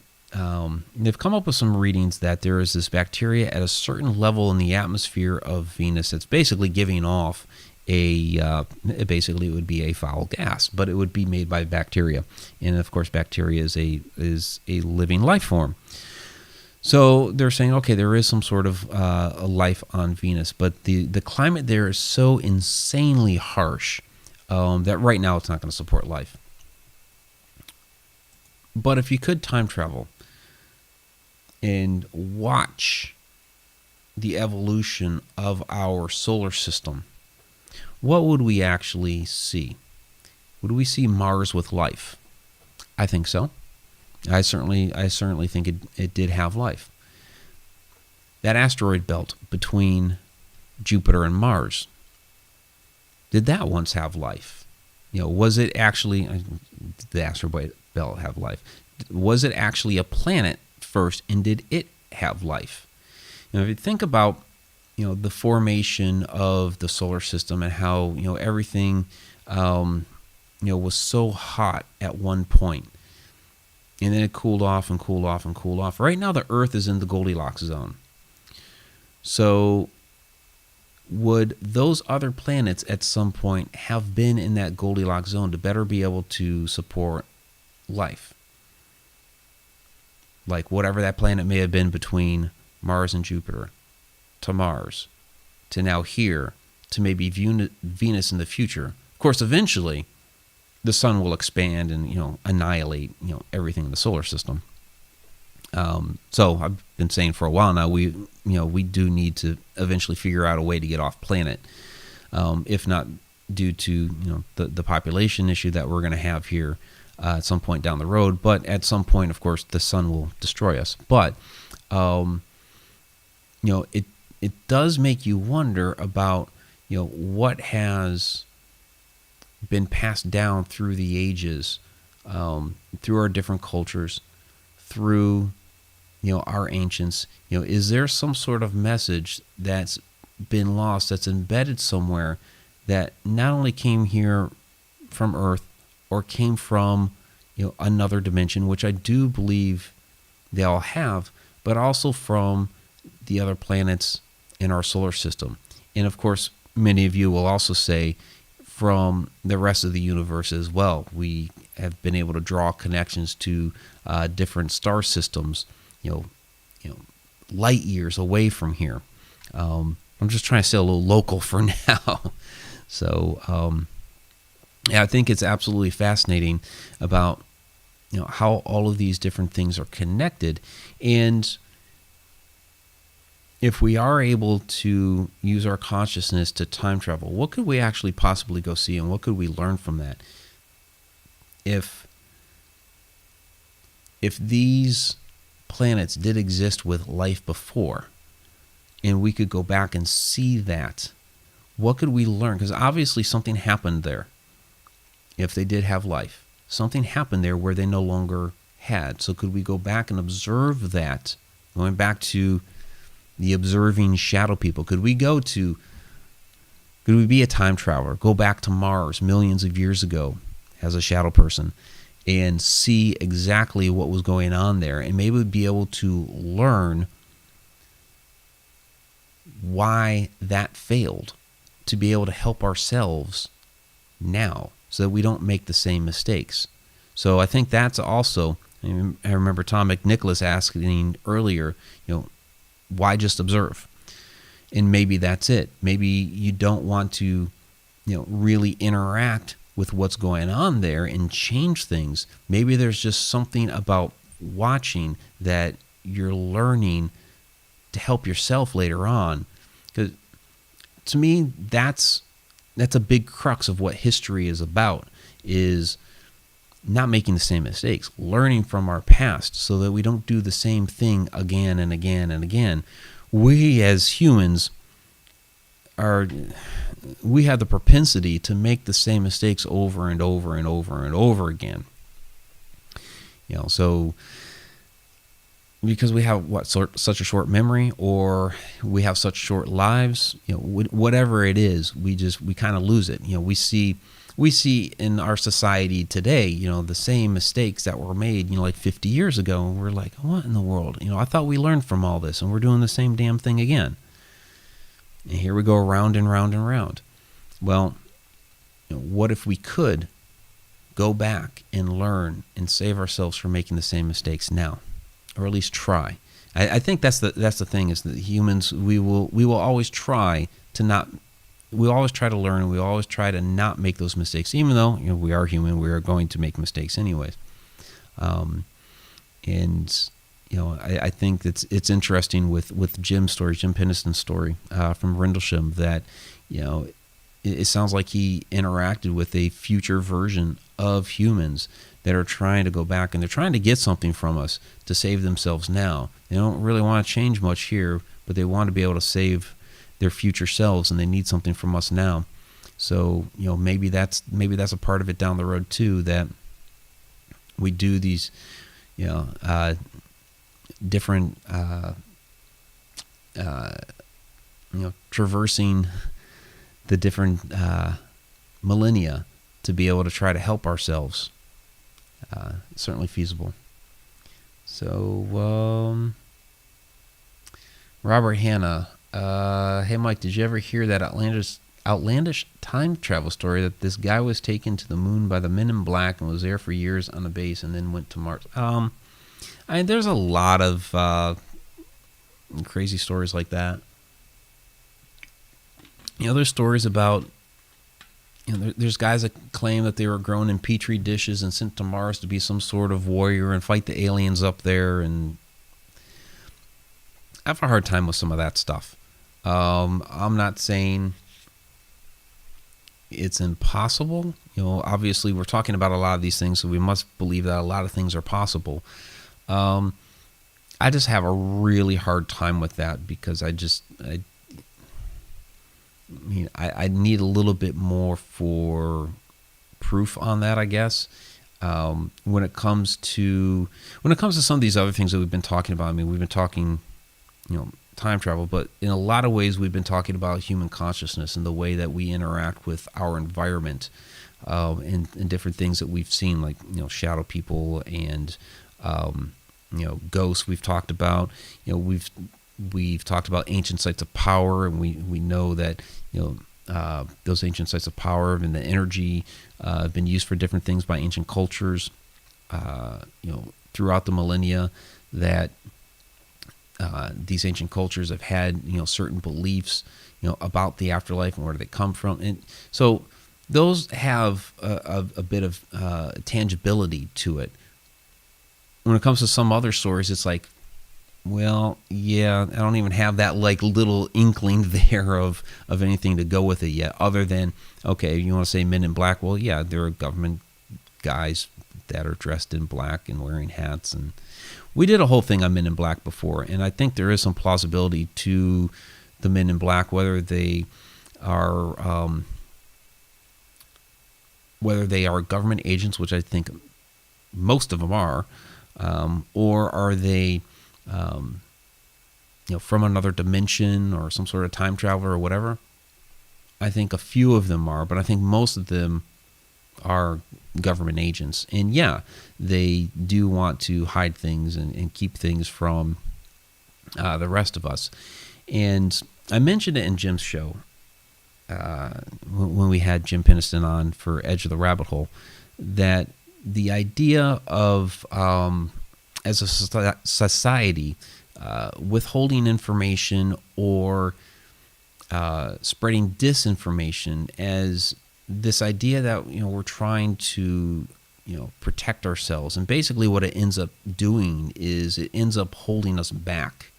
they've come up with some readings that there is this bacteria at a certain level in the atmosphere of Venus that's basically giving off basically it would be a foul gas, but it would be made by bacteria, and of course bacteria is a living life form. So they're saying, okay, there is some sort of a life on Venus, but the climate there is so insanely harsh that right now it's not going to support life. But if you could time travel and watch the evolution of our solar system, what would we actually see? Would we see Mars with life? I think so. I certainly think it did have life. That asteroid belt between Jupiter and Mars, did that once have life? Was it actually, did the asteroid belt have life? Was it actually a planet first, and did it have life? If you think about the formation of the solar system and how everything was so hot at one point, and then it cooled off and cooled off and cooled off. Right now the Earth is in the Goldilocks zone. So would those other planets at some point have been in that Goldilocks zone to better be able to support life? Like whatever that planet may have been between Mars and Jupiter, to Mars, to now here, to maybe Venus in the future. Of course, eventually, the sun will expand and annihilate everything in the solar system. So I've been saying for a while now, we do need to eventually figure out a way to get off planet, if not due to the population issue that we're going to have here at some point down the road. But at some point, of course, the sun will destroy us. But it does make you wonder about what has been passed down through the ages, through our different cultures, through our ancients. Is there some sort of message that's been lost, that's embedded somewhere, that not only came here from Earth or came from another dimension, which I do believe they all have, but also from the other planets in our solar system? And of course, many of you will also say from the rest of the universe as well. We have been able to draw connections to different star systems, light years away from here. I'm just trying to stay a little local for now. So, I think it's absolutely fascinating about how all of these different things are connected. And if we are able to use our consciousness to time travel, what could we actually possibly go see, and what could we learn from that? If these planets did exist with life before, and we could go back and see that, what could we learn? Because obviously something happened there. If they did have life, something happened there where they no longer had. So could we go back and observe that? Going back to the observing shadow people, could we be a time traveler, go back to Mars millions of years ago as a shadow person and see exactly what was going on there, and maybe be able to learn why that failed, to be able to help ourselves now so that we don't make the same mistakes. So I think that's also, I remember Tom McNicholas asking earlier, why just observe? And maybe that's it. Maybe you don't want to, really interact with what's going on there and change things. Maybe there's just something about watching that you're learning to help yourself later on. Because to me, that's a big crux of what history is about, is not making the same mistakes, learning from our past so that we don't do the same thing again and again and again. We as humans we have the propensity to make the same mistakes over and over and over and over again. So because we have such a short memory, or we have such short lives, whatever it is, we kind of lose it. We see in our society today, the same mistakes that were made, like 50 years ago, and we're like, what in the world? I thought we learned from all this, and we're doing the same damn thing again. And here we go around and round and round. Well, what if we could go back and learn and save ourselves from making the same mistakes now, or at least try? I think that's the thing, is that humans, we will always try to not. We always try to learn, and we always try to not make those mistakes, even though we are human. We are going to make mistakes anyways. I think it's interesting with Jim's story, Jim Penniston's story from Rendlesham, that it sounds like he interacted with a future version of humans that are trying to go back, and they're trying to get something from us to save themselves now. They don't really want to change much here, but they want to be able to save their future selves, and they need something from us now. So maybe that's a part of it down the road too, that we do these different traversing the different millennia to be able to try to help ourselves. Certainly feasible. So Robert Hanna, hey Mike, did you ever hear that outlandish time travel story that this guy was taken to the moon by the Men in Black and was there for years on the base and then went to Mars? There's a lot of crazy stories like that. There's stories about there's guys that claim that they were grown in petri dishes and sent to Mars to be some sort of warrior and fight the aliens up there. And I have a hard time with some of that stuff. I'm not saying it's impossible. Obviously we're talking about a lot of these things, so we must believe that a lot of things are possible. I just have a really hard time with that because I need a little bit more for proof on that, I guess. When it comes to some of these other things that we've been talking about, we've been talking, time travel, but in a lot of ways we've been talking about human consciousness and the way that we interact with our environment, and different things that we've seen, like shadow people and ghosts. We've talked about we've talked about ancient sites of power, and we know that those ancient sites of power and the energy have been used for different things by ancient cultures throughout the millennia, that these ancient cultures have had certain beliefs about the afterlife and where they come from, and so those have a bit of tangibility to it. When it comes to some other stories, it's like, well, yeah, I don't even have that little inkling there of anything to go with it yet, other than, okay, you want to say Men in Black? Well, yeah, there are government guys that are dressed in black and wearing hats, and we did a whole thing on Men in Black before, and I think there is some plausibility to the Men in Black, whether they are government agents, which I think most of them are, or are they from another dimension or some sort of time traveler or whatever. I think a few of them are, but I think most of them are government agents. And yeah, they do want to hide things and keep things from the rest of us. And I mentioned it in Jim's show when we had Jim Peniston on for Edge of the Rabbit Hole, that the idea of, as a society, withholding information or spreading disinformation as this idea that we're trying to protect ourselves, and basically what it ends up doing is it ends up holding us back,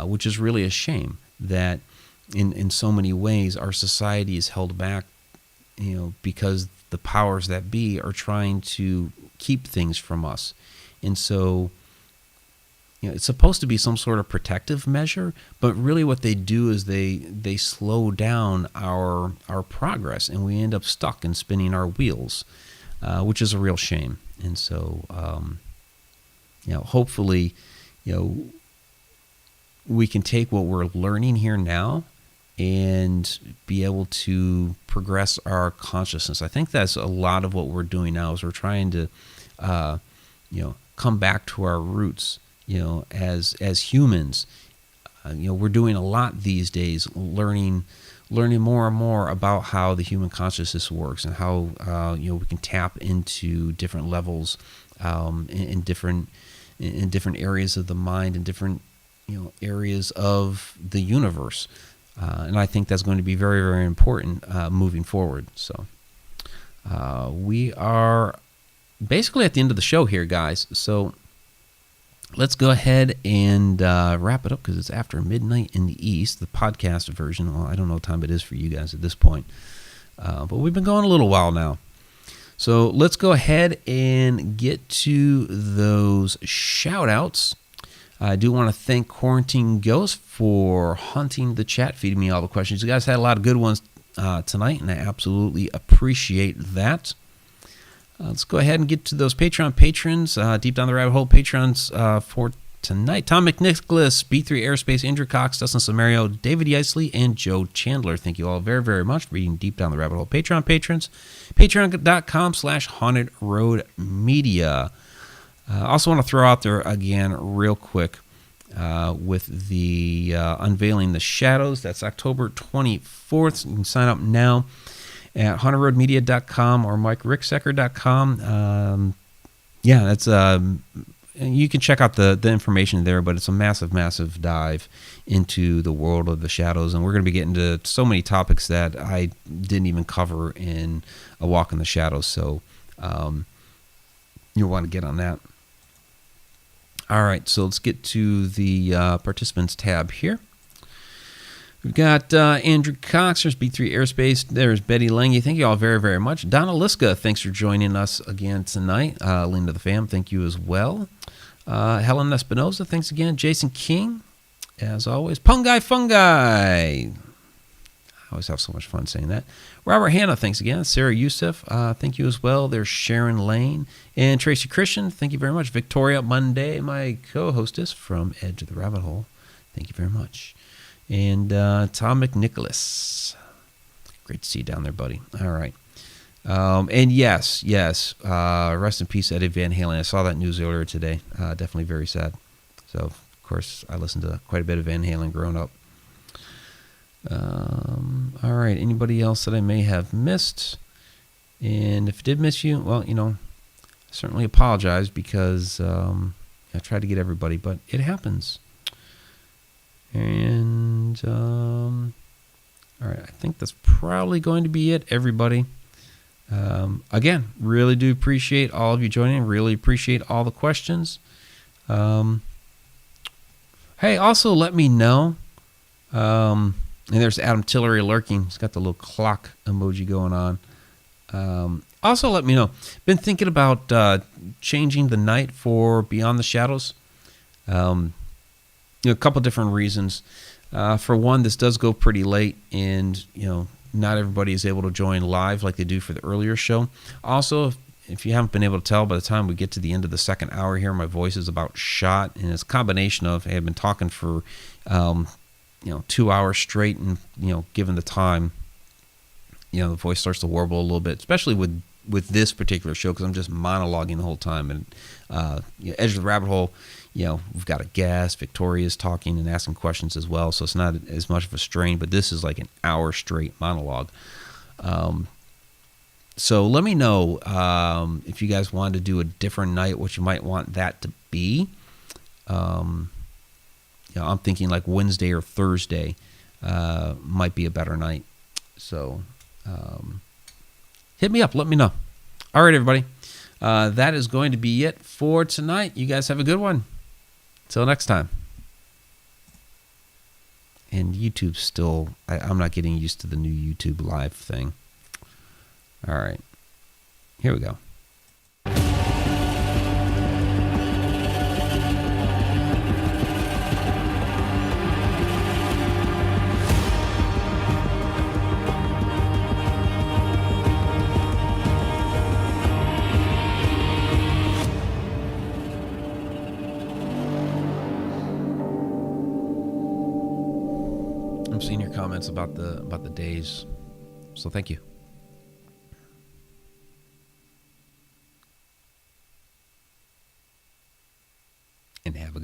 which is really a shame that in so many ways our society is held back, because the powers that be are trying to keep things from us. And so it's supposed to be some sort of protective measure, but really what they do is they slow down our progress, and we end up stuck and spinning our wheels, which is a real shame. And so hopefully we can take what we're learning here now and be able to progress our consciousness. I think that's a lot of what we're doing now, is we're trying to come back to our roots, as humans. We're doing a lot these days, learning more and more about how the human consciousness works, and how we can tap into different levels in different areas of the mind, and different areas of the universe. And I think that's going to be very, very important moving forward. So we are basically at the end of the show here, guys. So let's go ahead and wrap it up, because it's after midnight in the East, the podcast version. Well, I don't know what time it is for you guys at this point, but we've been going a little while now. So let's go ahead and get to those shout-outs. I do want to thank Quarantine Ghost for hunting the chat, feeding me all the questions. You guys had a lot of good ones tonight, and I absolutely appreciate that. Let's go ahead and get to those Patreon patrons. Deep Down the Rabbit Hole patrons for tonight: Tom McNicholas, B3 Aerospace, Andrew Cox, Dustin Samario, David Yeisley, and Joe Chandler. Thank you all very, very much for being Deep Down the Rabbit Hole Patreon patrons. Patreon.com/Haunted Road Media. I also want to throw out there again real quick with the Unveiling the Shadows. That's October 24th. You can sign up now at hauntedroadmedia.com or MikeRicksecker.com. That's you can check out the information there, but it's a massive, massive dive into the world of the shadows. And we're going to be getting to so many topics that I didn't even cover in A Walk in the Shadows. So you'll want to get on that. All right, so let's get to the participants tab here. We've got Andrew Cox, there's B3 Airspace, there's Betty Lange. Thank you all very, very much. Donna Liska, thanks for joining us again tonight. Linda the Fam, thank you as well. Helen Espinoza, thanks again. Jason King, as always. Pungai Fungi, I always have so much fun saying that. Robert Hanna, thanks again. Sarah Youssef, thank you as well. There's Sharon Lane. And Tracy Christian, thank you very much. Victoria Monday, my co-hostess from Edge of the Rabbit Hole. Thank you very much. And Tom McNicholas. Great to see you down there, buddy. All right. And yes, rest in peace, Eddie Van Halen. I saw that news earlier today. Definitely very sad. So, of course, I listened to quite a bit of Van Halen growing up. All right. Anybody else that I may have missed? And if I did miss you, well, I certainly apologize because I tried to get everybody, but it happens. And all right, I think that's probably going to be it, everybody. Again, really do appreciate all of you joining. Really appreciate all the questions. Hey, also let me know. And there's Adam Tillery lurking. He's got the little clock emoji going on. Also let me know. Been thinking about changing the night for Beyond the Shadows. A couple different reasons. For one, this does go pretty late, and not everybody is able to join live like they do for the earlier show. Also, if you haven't been able to tell, by the time we get to the end of the second hour here, my voice is about shot, and it's a combination of I've been talking for 2 hours straight, and given the time, the voice starts to warble a little bit, especially with this particular show because I'm just monologuing the whole time. And Edge of the Rabbit Hole. We've got a guest. Victoria's talking and asking questions as well, so it's not as much of a strain, but this is like an hour straight monologue. So let me know if you guys want to do a different night, what you might want that to be. I'm thinking like Wednesday or Thursday might be a better night. So hit me up. Let me know. All right, everybody. That is going to be it for tonight. You guys have a good one. Till next time. And YouTube's still, I'm not getting used to the new YouTube live thing. All right. Here we go. I'm seeing your comments about the days, so thank you. And have a good